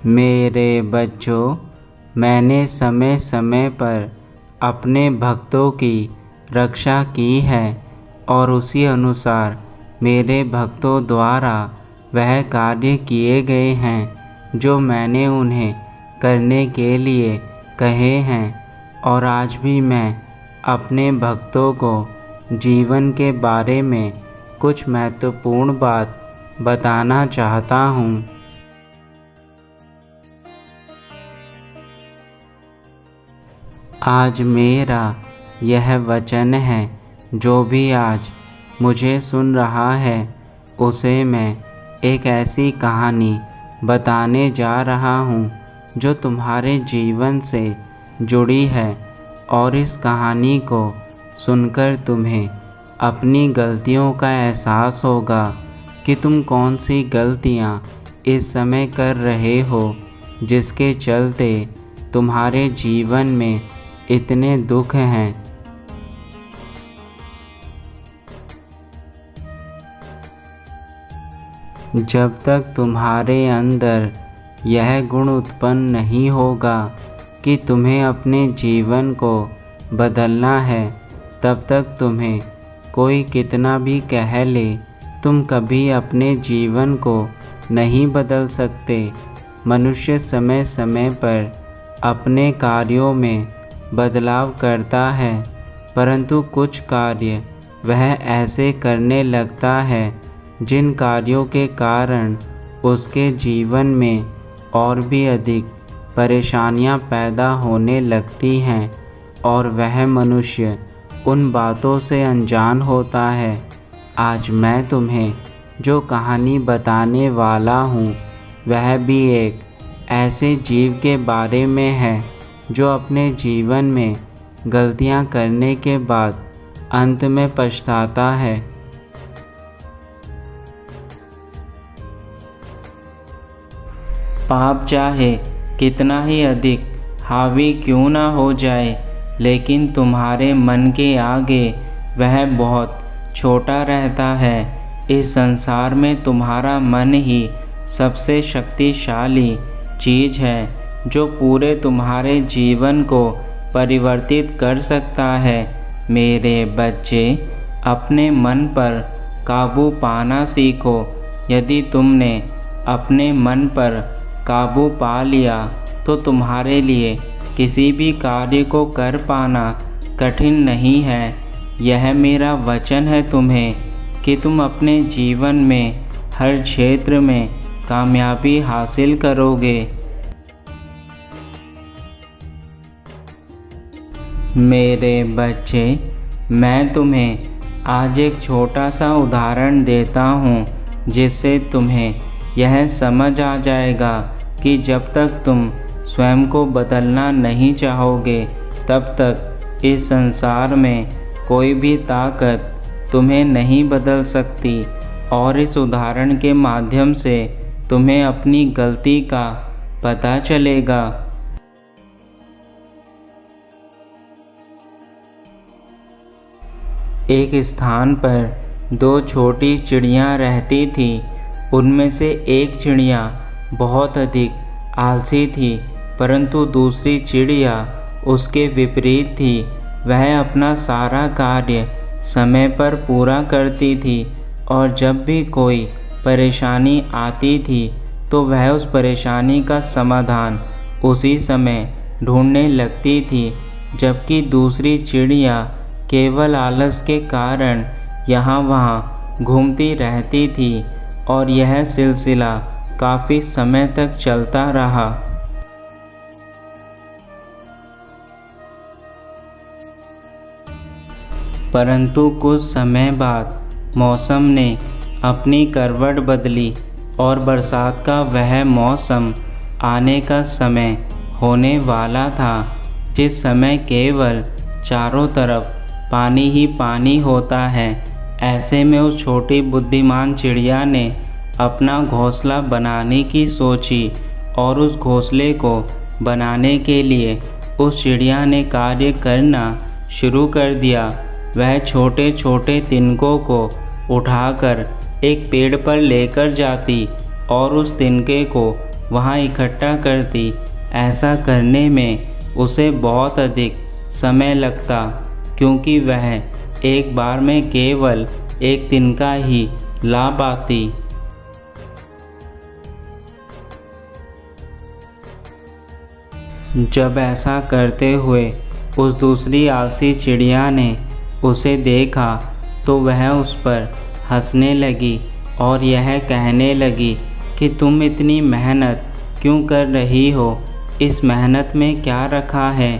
मेरे बच्चों, मैंने समय समय पर अपने भक्तों की रक्षा की है और उसी अनुसार मेरे भक्तों द्वारा वह कार्य किए गए हैं जो मैंने उन्हें करने के लिए कहे हैं। और आज भी मैं अपने भक्तों को जीवन के बारे में कुछ महत्वपूर्ण बात बताना चाहता हूँ। आज मेरा यह वचन है, जो भी आज मुझे सुन रहा है उसे मैं एक ऐसी कहानी बताने जा रहा हूँ जो तुम्हारे जीवन से जुड़ी है। और इस कहानी को सुनकर तुम्हें अपनी गलतियों का एहसास होगा कि तुम कौन सी गलतियाँ इस समय कर रहे हो जिसके चलते तुम्हारे जीवन में इतने दुख हैं। जब तक तुम्हारे अंदर यह गुण उत्पन्न नहीं होगा कि तुम्हें अपने जीवन को बदलना है, तब तक तुम्हें कोई कितना भी कह ले, तुम कभी अपने जीवन को नहीं बदल सकते। मनुष्य समय समय पर अपने कार्यों में बदलाव करता है, परंतु कुछ कार्य वह ऐसे करने लगता है जिन कार्यों के कारण उसके जीवन में और भी अधिक परेशानियां पैदा होने लगती हैं और वह मनुष्य उन बातों से अनजान होता है। आज मैं तुम्हें जो कहानी बताने वाला हूँ वह भी एक ऐसे जीव के बारे में है जो अपने जीवन में गलतियाँ करने के बाद अंत में पछताता है। पाप चाहे कितना ही अधिक हावी क्यों ना हो जाए, लेकिन तुम्हारे मन के आगे वह बहुत छोटा रहता है। इस संसार में तुम्हारा मन ही सबसे शक्तिशाली चीज़ है जो पूरे तुम्हारे जीवन को परिवर्तित कर सकता है। मेरे बच्चे, अपने मन पर काबू पाना सीखो। यदि तुमने अपने मन पर काबू पा लिया तो तुम्हारे लिए किसी भी कार्य को कर पाना कठिन नहीं है। यह मेरा वचन है तुम्हें कि तुम अपने जीवन में हर क्षेत्र में कामयाबी हासिल करोगे। मेरे बच्चे, मैं तुम्हें आज एक छोटा सा उदाहरण देता हूँ जिससे तुम्हें यह समझ आ जाएगा कि जब तक तुम स्वयं को बदलना नहीं चाहोगे, तब तक इस संसार में कोई भी ताकत तुम्हें नहीं बदल सकती। और इस उदाहरण के माध्यम से तुम्हें अपनी गलती का पता चलेगा। एक स्थान पर दो छोटी चिड़ियाँ रहती थी। उनमें से एक चिड़िया बहुत अधिक आलसी थी, परंतु दूसरी चिड़िया उसके विपरीत थी। वह अपना सारा कार्य समय पर पूरा करती थी और जब भी कोई परेशानी आती थी तो वह उस परेशानी का समाधान उसी समय ढूंढने लगती थी, जबकि दूसरी चिड़िया केवल आलस के कारण यहाँ वहाँ घूमती रहती थी। और यह सिलसिला काफ़ी समय तक चलता रहा। परंतु कुछ समय बाद मौसम ने अपनी करवट बदली और बरसात का वह मौसम आने का समय होने वाला था, जिस समय केवल चारों तरफ पानी ही पानी होता है। ऐसे में उस छोटी बुद्धिमान चिड़िया ने अपना घोंसला बनाने की सोची और उस घोंसले को बनाने के लिए उस चिड़िया ने कार्य करना शुरू कर दिया। वह छोटे छोटे तिनकों को उठाकर एक पेड़ पर लेकर जाती और उस तिनके को वहाँ इकट्ठा करती, ऐसा करने में उसे बहुत अधिक समय लगता, क्योंकि वह एक बार में केवल एक तिनका ही ला पाती। जब ऐसा करते हुए उस दूसरी आलसी चिड़िया ने उसे देखा तो वह उस पर हंसने लगी और यह कहने लगी कि तुम इतनी मेहनत क्यों कर रही हो? इस मेहनत में क्या रखा है?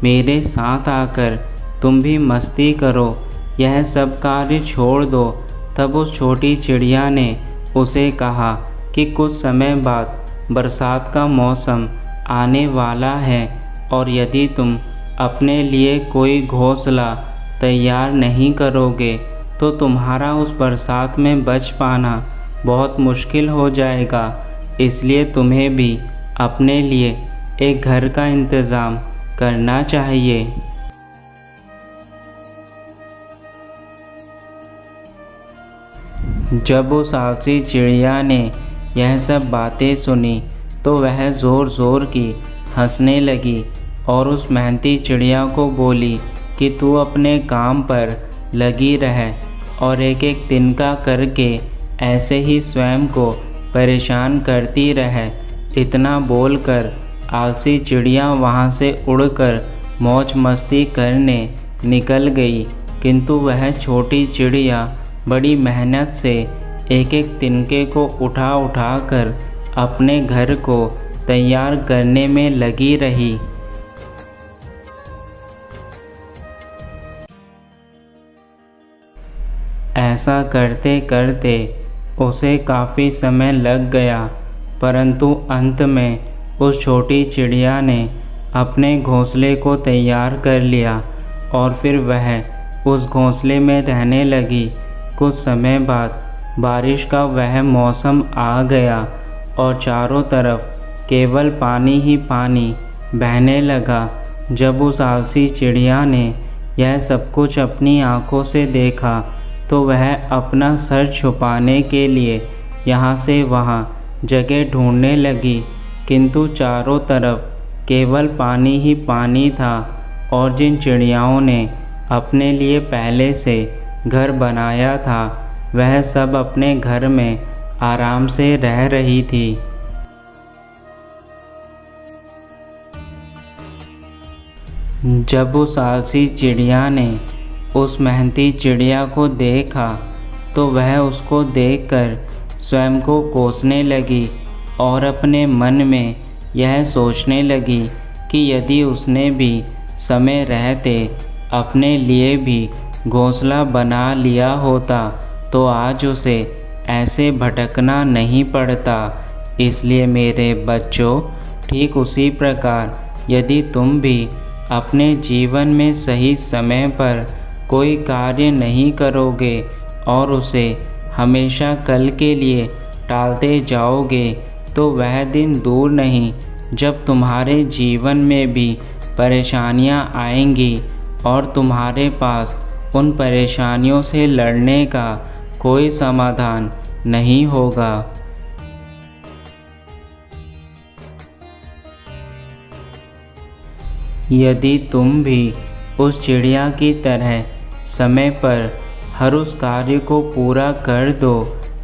मेरे साथ आकर तुम भी मस्ती करो, यह सब कार्य छोड़ दो। तब उस छोटी चिड़िया ने उसे कहा कि कुछ समय बाद बरसात का मौसम आने वाला है और यदि तुम अपने लिए कोई घोंसला तैयार नहीं करोगे तो तुम्हारा उस बरसात में बच पाना बहुत मुश्किल हो जाएगा। इसलिए तुम्हें भी अपने लिए एक घर का इंतज़ाम करना चाहिए। जब उस आलसी चिड़िया ने यह सब बातें सुनी तो वह ज़ोर ज़ोर की हंसने लगी और उस मेहनती चिड़िया को बोली कि तू अपने काम पर लगी रह और एक एक तिनका करके ऐसे ही स्वयं को परेशान करती रह। इतना बोलकर आलसी चिड़िया वहाँ से उड़कर मौज मस्ती करने निकल गई, किंतु वह छोटी चिड़िया बड़ी मेहनत से एक एक तिनके को उठा उठा कर अपने घर को तैयार करने में लगी रही। ऐसा करते करते उसे काफ़ी समय लग गया, परंतु अंत में उस छोटी चिड़िया ने अपने घोंसले को तैयार कर लिया और फिर वह उस घोंसले में रहने लगी। कुछ समय बाद बारिश का वह मौसम आ गया और चारों तरफ केवल पानी ही पानी बहने लगा। जब उस आलसी चिड़िया ने यह सब कुछ अपनी आँखों से देखा तो वह अपना सर छुपाने के लिए यहाँ से वहाँ जगह ढूंढने लगी, किंतु चारों तरफ केवल पानी ही पानी था और जिन चिड़ियाओं ने अपने लिए पहले से घर बनाया था वह सब अपने घर में आराम से रह रही थी। जब उस आलसी चिड़िया ने उस मेहनती चिड़िया को देखा तो वह उसको देखकर स्वयं को कोसने लगी और अपने मन में यह सोचने लगी कि यदि उसने भी समय रहते अपने लिए भी घोंसला बना लिया होता तो आज उसे ऐसे भटकना नहीं पड़ता। इसलिए मेरे बच्चों, ठीक उसी प्रकार यदि तुम भी अपने जीवन में सही समय पर कोई कार्य नहीं करोगे और उसे हमेशा कल के लिए टालते जाओगे तो वह दिन दूर नहीं जब तुम्हारे जीवन में भी परेशानियां आएंगी और तुम्हारे पास उन परेशानियों से लड़ने का कोई समाधान नहीं होगा। यदि तुम भी उस चिड़िया की तरह समय पर हर उस कार्य को पूरा कर दो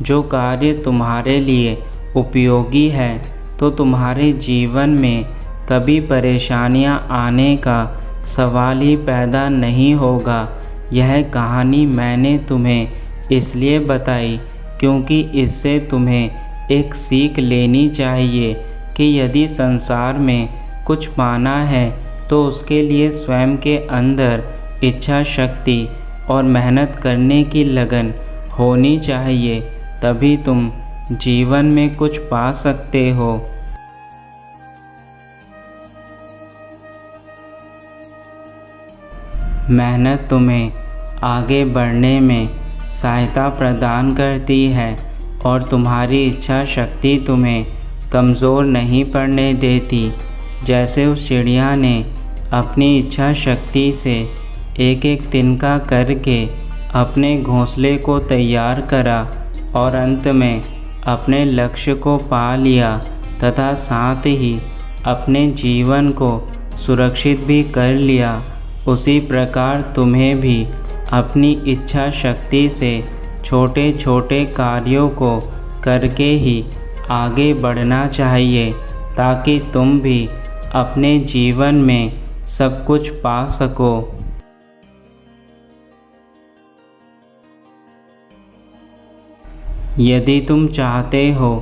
जो कार्य तुम्हारे लिए उपयोगी है तो तुम्हारे जीवन में कभी परेशानियां आने का सवाल ही पैदा नहीं होगा। यह कहानी मैंने तुम्हें इसलिए बताई क्योंकि इससे तुम्हें एक सीख लेनी चाहिए कि यदि संसार में कुछ पाना है तो उसके लिए स्वयं के अंदर इच्छा शक्ति और मेहनत करने की लगन होनी चाहिए, तभी तुम जीवन में कुछ पा सकते हो। मेहनत तुम्हें आगे बढ़ने में सहायता प्रदान करती है और तुम्हारी इच्छा शक्ति तुम्हें कमज़ोर नहीं पड़ने देती। जैसे उस चिड़िया ने अपनी इच्छा शक्ति से एक एक तिनका करके अपने घोंसले को तैयार करा और अंत में अपने लक्ष्य को पा लिया, तथा साथ ही अपने जीवन को सुरक्षित भी कर लिया, उसी प्रकार तुम्हें भी अपनी इच्छा शक्ति से छोटे छोटे कार्यों को करके ही आगे बढ़ना चाहिए, ताकि तुम भी अपने जीवन में सब कुछ पा सको। यदि तुम चाहते हो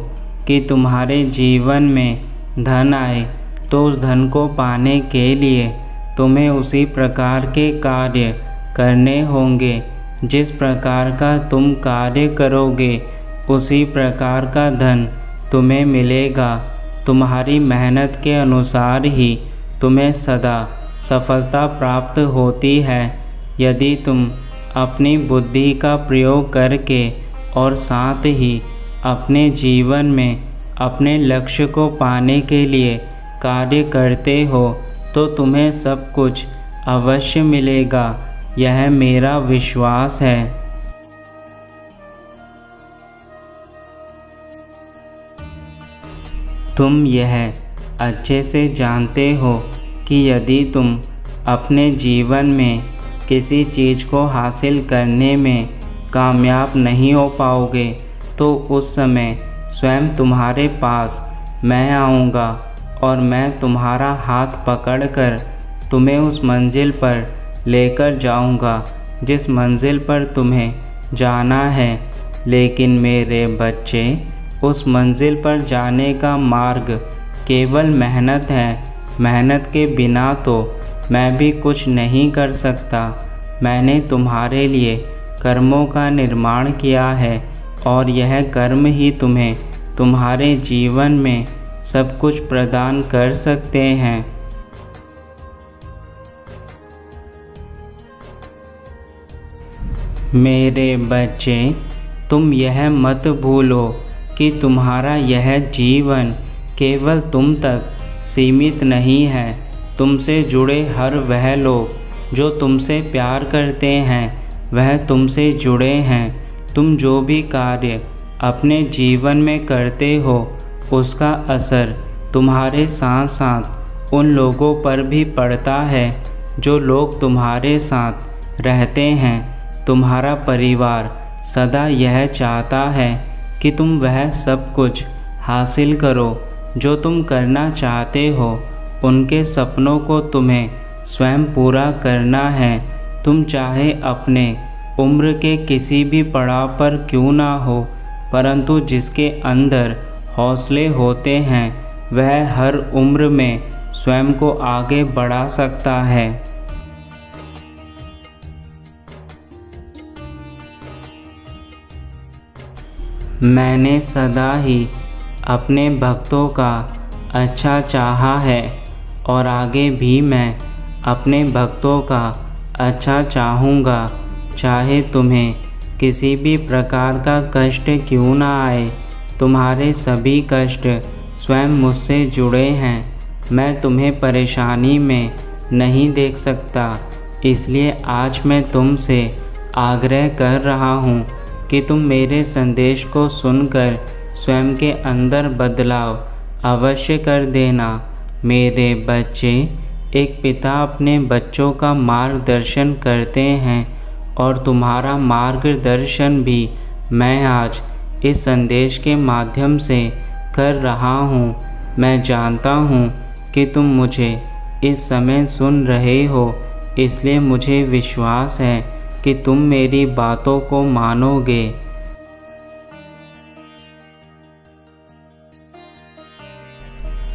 कि तुम्हारे जीवन में धन आए, तो उस धन को पाने के लिए तुम्हें उसी प्रकार के कार्य करने होंगे। जिस प्रकार का तुम कार्य करोगे, उसी प्रकार का धन तुम्हें मिलेगा। तुम्हारी मेहनत के अनुसार ही तुम्हें सदा सफलता प्राप्त होती है। यदि तुम अपनी बुद्धि का प्रयोग करके और साथ ही अपने जीवन में अपने लक्ष्य को पाने के लिए कार्य करते हो, तो तुम्हें सब कुछ अवश्य मिलेगा। यह मेरा विश्वास है। तुम यह अच्छे से जानते हो कि यदि तुम अपने जीवन में किसी चीज़ को हासिल करने में कामयाब नहीं हो पाओगे, तो उस समय स्वयं तुम्हारे पास मैं आऊँगा और मैं तुम्हारा हाथ पकड़कर तुम्हें उस मंजिल पर लेकर जाऊँगा जिस मंजिल पर तुम्हें जाना है। लेकिन मेरे बच्चे, उस मंजिल पर जाने का मार्ग केवल मेहनत है। मेहनत के बिना तो मैं भी कुछ नहीं कर सकता। मैंने तुम्हारे लिए कर्मों का निर्माण किया है और यह कर्म ही तुम्हें तुम्हारे जीवन में सब कुछ प्रदान कर सकते हैं। मेरे बच्चे, तुम यह मत भूलो कि तुम्हारा यह जीवन केवल तुम तक सीमित नहीं है। तुमसे जुड़े हर वह लोग जो तुमसे प्यार करते हैं, वह तुमसे जुड़े हैं। तुम जो भी कार्य अपने जीवन में करते हो, उसका असर तुम्हारे साथ साथ उन लोगों पर भी पड़ता है जो लोग तुम्हारे साथ रहते हैं। तुम्हारा परिवार सदा यह चाहता है कि तुम वह सब कुछ हासिल करो जो तुम करना चाहते हो। उनके सपनों को तुम्हें स्वयं पूरा करना है। तुम चाहे अपने उम्र के किसी भी पड़ाव पर क्यों ना हो, परंतु जिसके अंदर हौसले होते हैं, वह हर उम्र में स्वयं को आगे बढ़ा सकता है। मैंने सदा ही अपने भक्तों का अच्छा चाहा है और आगे भी मैं अपने भक्तों का अच्छा चाहूँगा। चाहे तुम्हें किसी भी प्रकार का कष्ट क्यों ना आए, तुम्हारे सभी कष्ट स्वयं मुझसे जुड़े हैं। मैं तुम्हें परेशानी में नहीं देख सकता, इसलिए आज मैं तुमसे आग्रह कर रहा हूँ कि तुम मेरे संदेश को सुनकर स्वयं के अंदर बदलाव अवश्य कर देना। मेरे बच्चे, एक पिता अपने बच्चों का मार्गदर्शन करते हैं और तुम्हारा मार्गदर्शन भी मैं आज इस संदेश के माध्यम से कर रहा हूँ। मैं जानता हूँ कि तुम मुझे इस समय सुन रहे हो, इसलिए मुझे विश्वास है कि तुम मेरी बातों को मानोगे।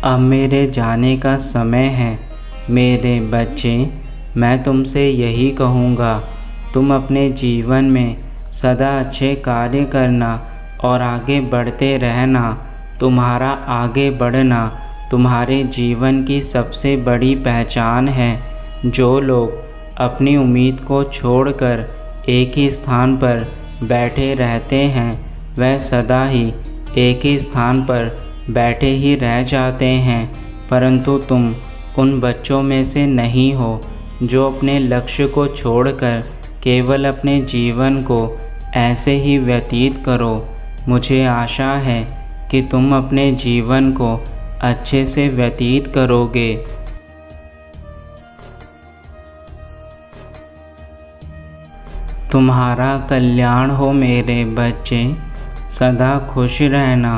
अब मेरे जाने का समय है। मेरे बच्चे, मैं तुमसे यही कहूँगा, तुम अपने जीवन में सदा अच्छे कार्य करना और आगे बढ़ते रहना। तुम्हारा आगे बढ़ना तुम्हारे जीवन की सबसे बड़ी पहचान है। जो लोग अपनी उम्मीद को छोड़कर एक ही स्थान पर बैठे रहते हैं, वह सदा ही एक ही स्थान पर बैठे ही रह जाते हैं। परंतु तुम उन बच्चों में से नहीं हो जो अपने लक्ष्य को छोड़कर केवल अपने जीवन को ऐसे ही व्यतीत करो। मुझे आशा है कि तुम अपने जीवन को अच्छे से व्यतीत करोगे। तुम्हारा कल्याण हो मेरे बच्चे, सदा खुश रहना।